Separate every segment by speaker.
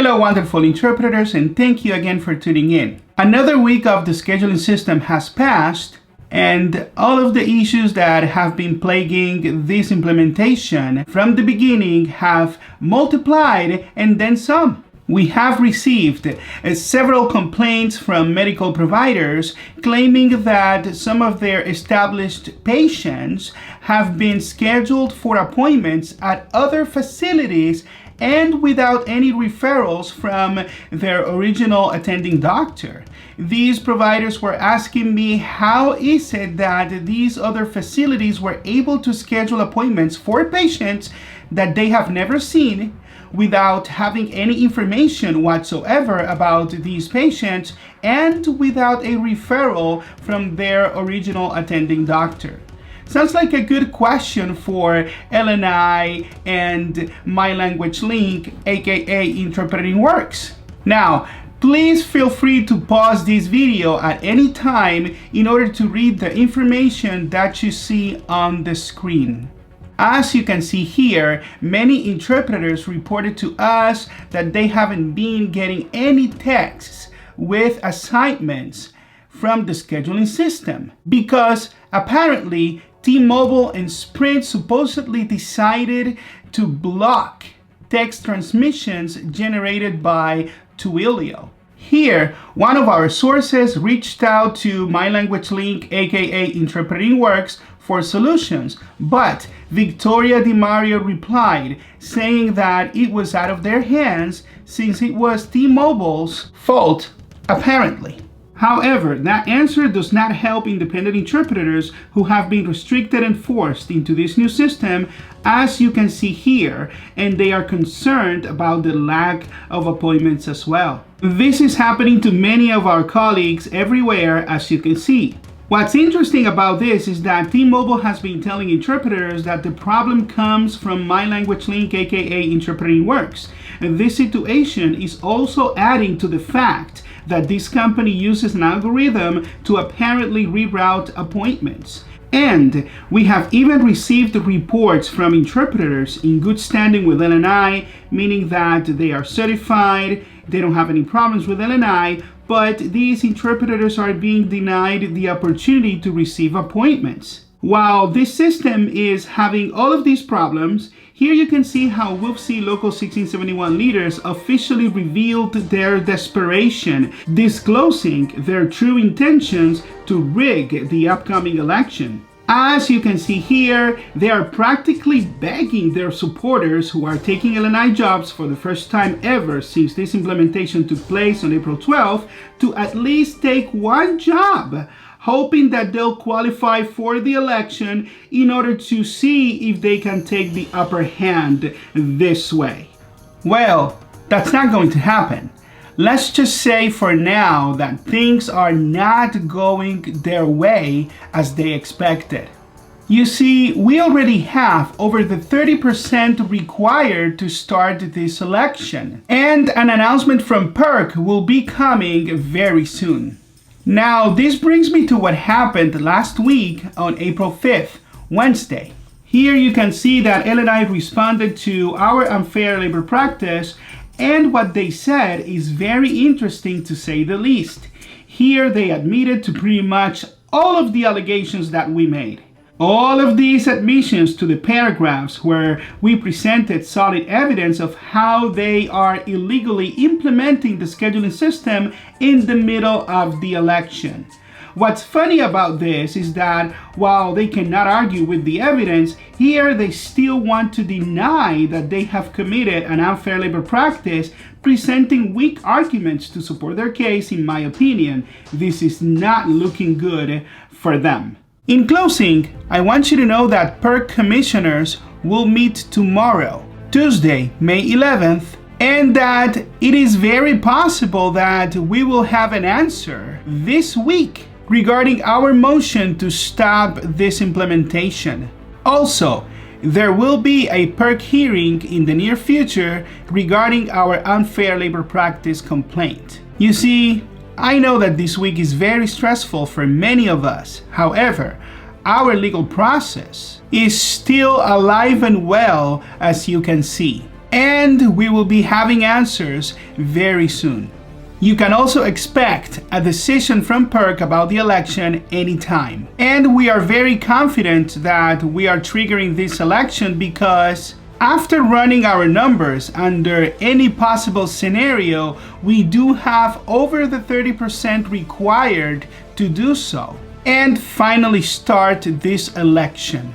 Speaker 1: Hello, wonderful interpreters, and thank you again for tuning in. Another week of the scheduling system has passed, and all of the issues that have been plaguing this implementation from the beginning have multiplied and then some. We have received several complaints from medical providers claiming that some of their established patients have been scheduled for appointments at other facilities and without any referrals from their original attending doctor. These providers were asking me, how is it that these other facilities were able to schedule appointments for patients that they have never seen without having any information whatsoever about these patients and without a referral from their original attending doctor? Sounds like a good question for LNI and MyLanguageLink, aka interpretingWorks. Now, please feel free to pause this video at any time in order to read the information that you see on the screen. As you can see here, many interpreters reported to us that they haven't been getting any texts with assignments from the scheduling system because apparently T-Mobile and Sprint supposedly decided to block text transmissions generated by Twilio. Here, one of our sources reached out to MyLanguageLink, aka interpretingWorks, for solutions, but Victoria DiMario replied saying that it was out of their hands since it was T-Mobile's fault, apparently. However, that answer does not help independent interpreters who have been restricted and forced into this new system, as you can see here, and they are concerned about the lack of appointments as well. This is happening to many of our colleagues everywhere, as you can see. What's interesting about this is that T-Mobile has been telling interpreters that the problem comes from MyLanguageLink, aka interpretingWorks. And this situation is also adding to the fact that this company uses an algorithm to apparently reroute appointments. And we have even received reports from interpreters in good standing with LNI, meaning that they are certified, they don't have any problems with LNI, but these interpreters are being denied the opportunity to receive appointments. While this system is having all of these problems, here you can see how WUFC Local 1671 leaders officially revealed their desperation, disclosing their true intentions to rig the upcoming election. As you can see here, they are practically begging their supporters who are taking LNI jobs for the first time ever since this implementation took place on April 12th to at least take one job, hoping that they'll qualify for the election in order to see if they can take the upper hand this way. Well, that's not going to happen. Let's just say for now that things are not going their way as they expected. You see, we already have over the 30% required to start this election, and an announcement from PERC will be coming very soon. Now, this brings me to what happened last week on April 5th, Wednesday. Here you can see that LNI responded to our unfair labor practice, and what they said is very interesting to say the least. Here they admitted to pretty much all of the allegations that we made. All of these admissions to the paragraphs where we presented solid evidence of how they are illegally implementing the scheduling system in the middle of the election. What's funny about this is that while they cannot argue with the evidence, here they still want to deny that they have committed an unfair labor practice, presenting weak arguments to support their case. In my opinion, this is not looking good for them. In closing, I want you to know that PERC commissioners will meet tomorrow, Tuesday, May 11th, and that it is very possible that we will have an answer this week regarding our motion to stop this implementation. Also, there will be a PERC hearing in the near future regarding our unfair labor practice complaint. You see, I know that this week is very stressful for many of us. However, our legal process is still alive and well, as you can see. and we will be having answers very soon. You can also expect a decision from PERC about the election anytime. And we are very confident that we are triggering this election because after running our numbers under any possible scenario, we do have over the 30% required to do so and finally start this election.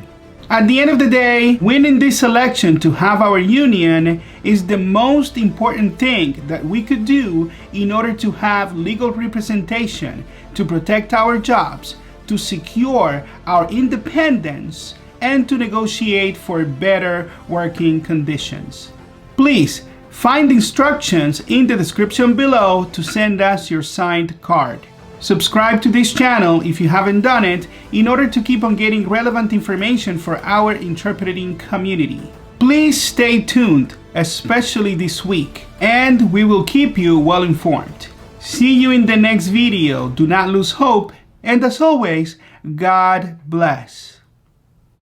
Speaker 1: At the end of the day, winning this election to have our union is the most important thing that we could do in order to have legal representation, to protect our jobs, to secure our independence, and to negotiate for better working conditions. Please find instructions in the description below to send us your signed card. Subscribe to this channel if you haven't done it in order to keep on getting relevant information for our interpreting community. Please stay tuned, especially this week, and we will keep you well informed. See you in the next video. Do not lose hope, and as always, God bless.